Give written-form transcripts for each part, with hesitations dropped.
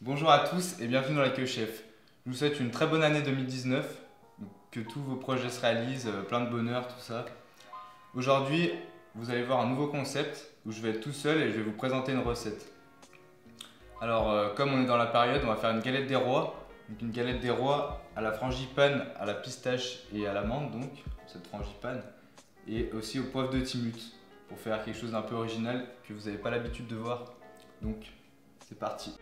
Bonjour à tous et bienvenue dans La Queue Chef. Je vous souhaite une très bonne année 2019, que tous vos projets se réalisent, plein de bonheur, tout ça. Aujourd'hui, vous allez voir un nouveau concept où je vais être tout seul et je vais vous présenter une recette. Alors, comme on est dans la période, on va faire une galette des rois. Donc une galette des rois à la frangipane, à la pistache et à l'amande, donc cette frangipane, et aussi au poivre de Timut pour faire quelque chose d'un peu original que vous n'avez pas l'habitude de voir. Donc, c'est parti.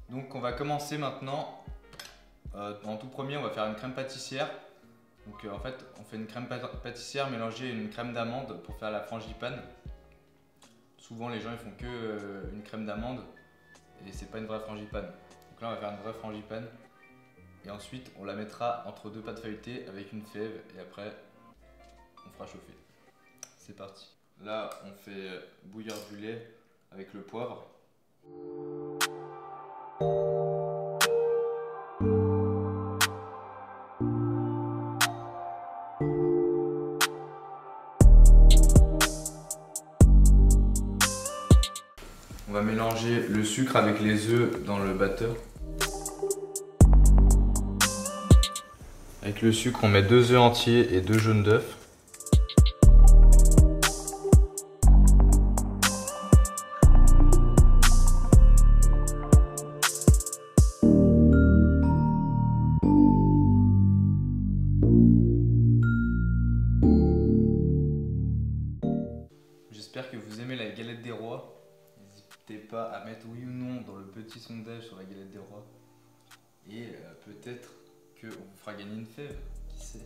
Donc on va commencer maintenant. En tout premier, on va faire une crème pâtissière. Donc en fait, on fait une crème pâtissière mélangée à une crème d'amande pour faire la frangipane. Souvent les gens ils font que une crème d'amande et c'est pas une vraie frangipane. Donc là on va faire une vraie frangipane et ensuite on la mettra entre deux pâtes feuilletées avec une fève et après on fera chauffer. C'est parti. Là on fait bouillir du lait avec le poivre. On va mélanger le sucre avec les œufs dans le batteur. Avec le sucre, on met 2 œufs entiers et 2 jaunes d'œufs. J'espère que vous aimez la galette des rois. N'hésitez pas à mettre oui ou non dans le petit sondage sur la galette des rois. Et peut-être qu'on vous fera gagner une fève, qui sait.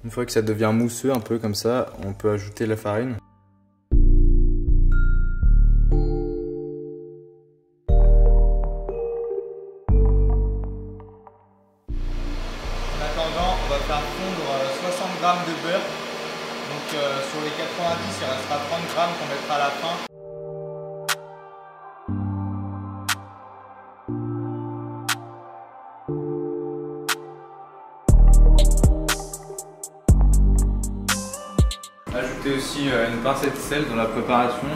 Une fois que ça devient mousseux un peu comme ça, on peut ajouter la farine. En attendant, on va faire fondre 60 g de beurre. Donc sur les 90, il restera 30 g qu'on mettra à la fin. Ajoutez aussi une pincée de sel dans la préparation,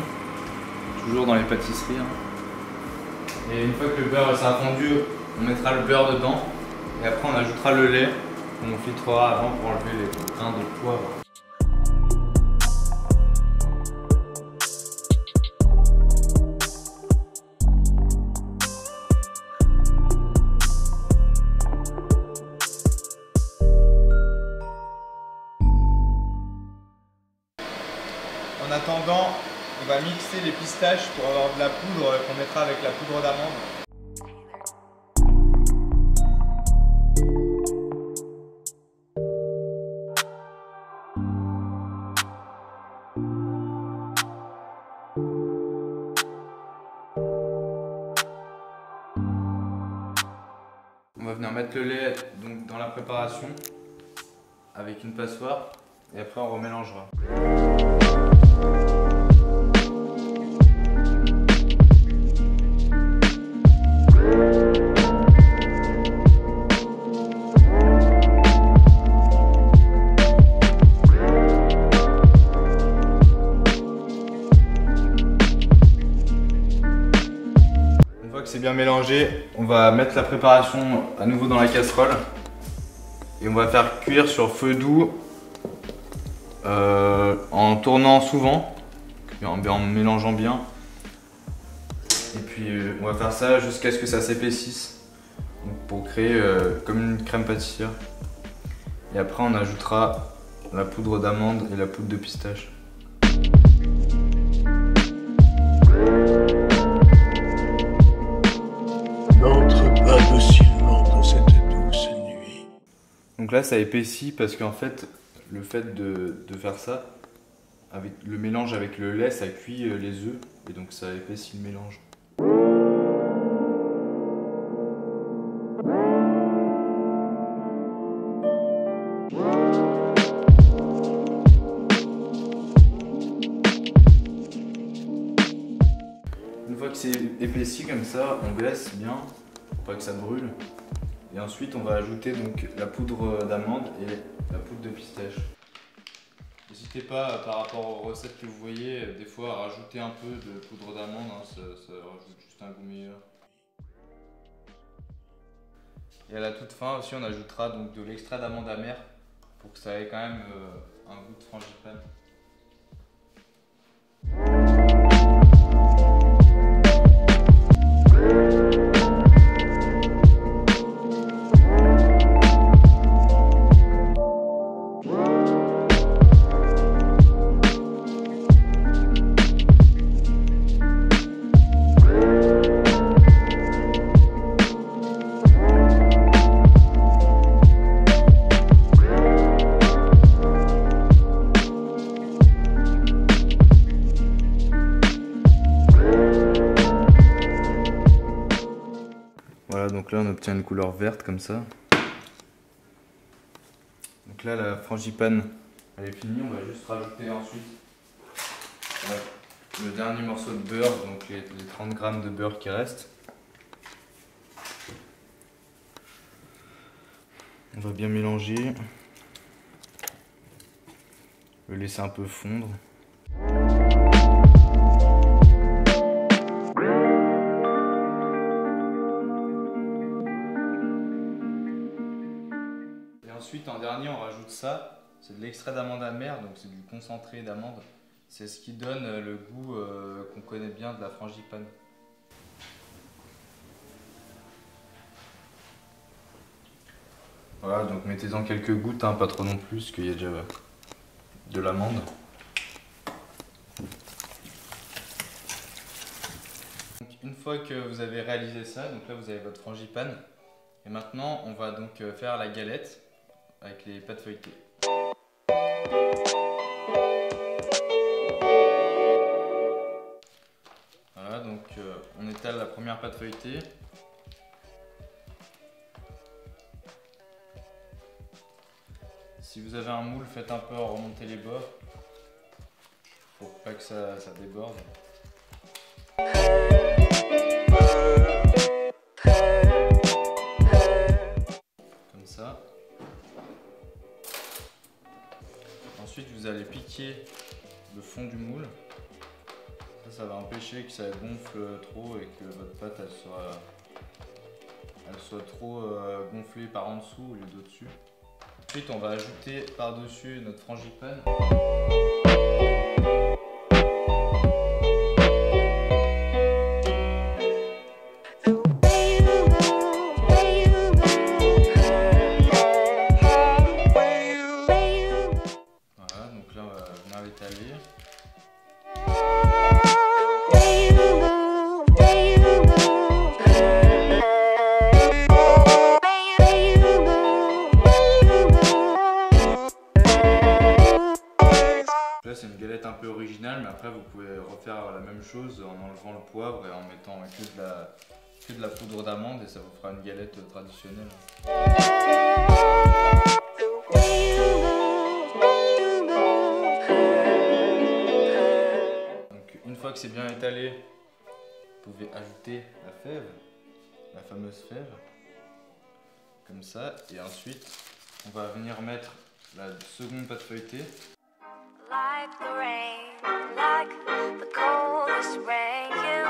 toujours dans les pâtisseries. Et une fois que le beurre sera fondu, on mettra le beurre dedans et après on ajoutera le lait qu'on filtrera avant pour enlever les grains de poivre. En attendant, on va mixer les pistaches pour avoir de la poudre qu'on mettra avec la poudre d'amande. On va venir mettre le lait donc, dans la préparation avec une passoire et après on remélangera. Une fois que c'est bien mélangé, on va mettre la préparation à nouveau dans la casserole et on va faire cuire sur feu doux en tournant souvent, en mélangeant bien. Et puis on va faire ça jusqu'à ce que ça s'épaississe pour créer comme une crème pâtissière. Et après on ajoutera la poudre d'amande et la poudre de pistache. N'entre pas doucement dans cette douce nuit. Donc là ça épaissit parce qu'en fait le fait de faire ça, avec le mélange avec le lait, ça cuit les œufs et donc ça épaissit le mélange. Une fois que c'est épaissi comme ça, on baisse bien pour pas que ça brûle. Et ensuite on va ajouter donc la poudre d'amande et la poudre de pistache. N'hésitez pas par rapport aux recettes que vous voyez, des fois à rajouter un peu de poudre d'amande, hein, ça rajoute juste un goût meilleur. Et à la toute fin aussi on ajoutera donc de l'extrait d'amande amère pour que ça ait quand même un goût de frangipane. Voilà, donc là on obtient une couleur verte comme ça. Donc là la frangipane elle est finie, on va juste rajouter ensuite le dernier morceau de beurre, donc les 30 grammes de beurre qui restent. On va bien mélanger, le laisser un peu fondre. Ensuite, en dernier, on rajoute ça, c'est de l'extrait d'amande amère, donc c'est du concentré d'amande. C'est ce qui donne le goût qu'on connaît bien de la frangipane. Voilà, donc mettez-en quelques gouttes, hein, pas trop non plus, parce qu'il y a déjà de l'amande. Une fois que vous avez réalisé ça, donc là vous avez votre frangipane. Et maintenant, on va donc faire la galette avec les pâtes feuilletées. Voilà, donc on étale la première pâte feuilletée. Si vous avez un moule, faites un peu remonter les bords pour pas que ça déborde. Comme ça. Ensuite, vous allez piquer le fond du moule. Ça va empêcher que ça gonfle trop et que votre pâte elle soit trop gonflée par en dessous au lieu d'au-dessus. Ensuite, on va ajouter par-dessus notre frangipane. Voilà, donc là on va venir l'étaler. Là c'est une galette un peu originale, mais après vous pouvez refaire la même chose en enlevant le poivre et en mettant que de la poudre d'amande et ça vous fera une galette traditionnelle. Donc une fois que c'est bien étalé, vous pouvez ajouter la fève, la fameuse fève, comme ça, et ensuite on va venir mettre la seconde pâte feuilletée. Like the rain, like the coldest rain, you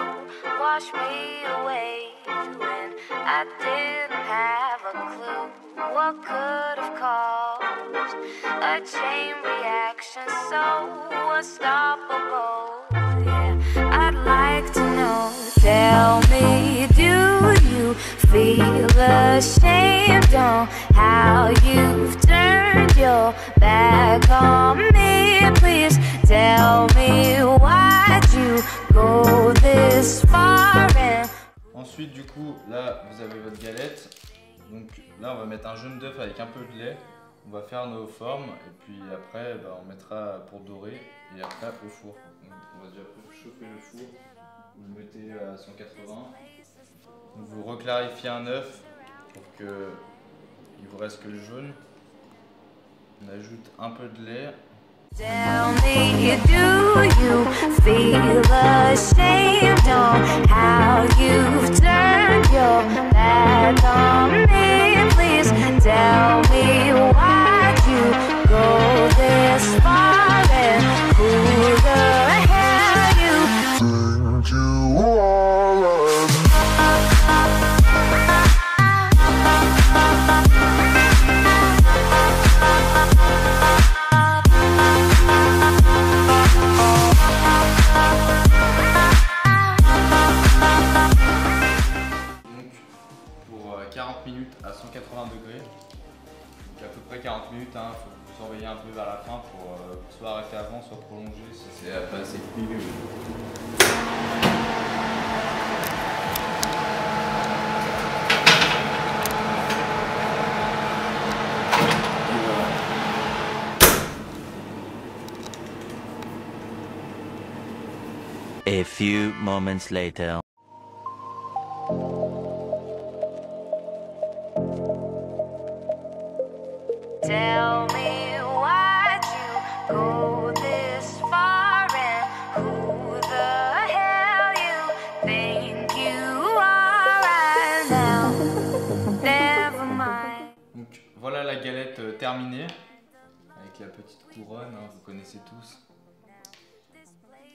wash me away when I didn't have a clue what could have caused a chain reaction so unstoppable. Yeah, I'd like to know, tell me, do you feel ashamed on how you've turned your back on me? Please tell me why'd you go this far and... Ensuite du coup là vous avez votre galette, donc là on va mettre un jaune d'œuf avec un peu de lait on va faire nos formes et puis après on mettra pour dorer et après au four. Donc, on va déjà chauffer le four, vous le mettez à 180. Donc, vous reclarifiez un œuf pour que il vous reste que le jaune. On ajoute un peu de lait. Tell me, do you feel ashamed on how you've turned your back on me? Please tell me why'd you go this far and who the hell you think you are? Pour 40 minutes à 180 degrés, donc à peu près 40 minutes, il faut que vous surveiller un peu vers la fin pour soit arrêter avant, soit prolonger si c'est pas assez cuit. A few moments later. Tell me why'd you go this far and who the hell you think you are right now. Never mind. Donc voilà la galette terminée avec la petite couronne, vous connaissez tous.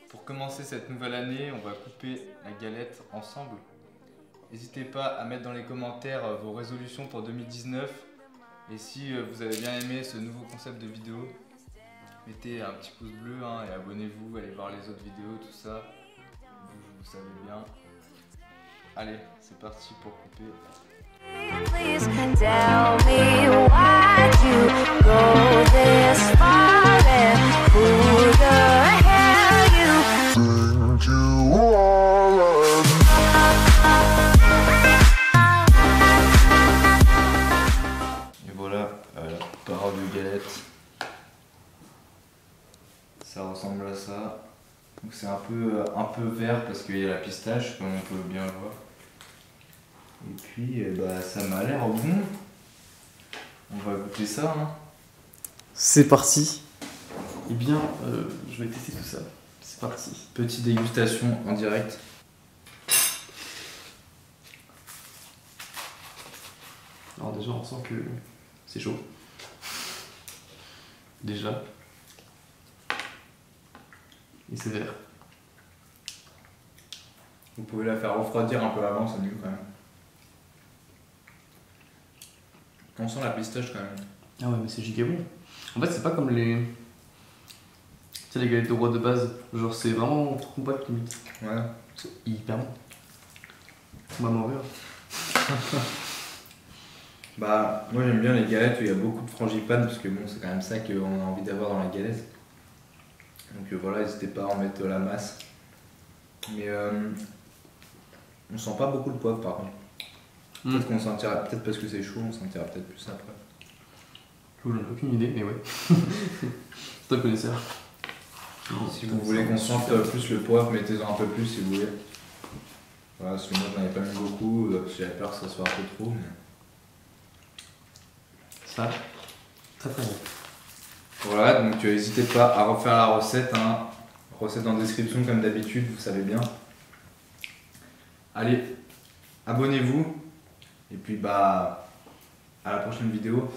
Pour commencer cette nouvelle année, on va couper la galette ensemble. N'hésitez pas à mettre dans les commentaires vos résolutions pour 2019. Et si vous avez bien aimé ce nouveau concept de vidéo, mettez un petit pouce bleu et abonnez-vous, allez voir les autres vidéos, tout ça. Vous savez bien. Allez, c'est parti pour couper. Please tell me why'd you go this far and who the hell you think you are. Et voilà, la parole de galette. Ça ressemble à ça. Donc c'est un peu vert parce qu'il y a la pistache, comme on peut bien le voir. Et puis ça m'a l'air bon. On va goûter ça. C'est parti. Eh bien, je vais tester tout ça. C'est parti. Petite dégustation en direct. Alors déjà, on sent que c'est chaud. Déjà. Et c'est vert. Vous pouvez la faire refroidir un peu avant, c'est mieux quand même. On sent la pistache quand même. Ah ouais, mais c'est giga bon. En fait, c'est pas comme les... Tu sais, les galettes de roi de base. Genre, c'est vraiment trop compact limite. Ouais. C'est hyper bon. On va mourir. Bah, moi j'aime bien les galettes où il y a beaucoup de frangipane parce que bon, c'est quand même ça qu'on a envie d'avoir dans la galette. Donc voilà, n'hésitez pas à en mettre la masse. Mais on sent pas beaucoup le poivre par contre. Peut-être qu'on sentira, peut-être parce que c'est chaud, on sentira peut-être plus après. J'en ai aucune idée, mais ouais. C'est toi le connaisseur. Si vous voulez qu'on sente plus le poivre, mettez-en un peu plus si vous voulez. Voilà, parce que moi je n'en ai pas mis beaucoup, parce que j'avais peur que ça soit un peu trop. Mais... Ça, très très bon. Voilà, donc n'hésitez pas à refaire la recette. Recette en description comme d'habitude, vous savez bien. Allez, abonnez-vous. Et puis à la prochaine vidéo.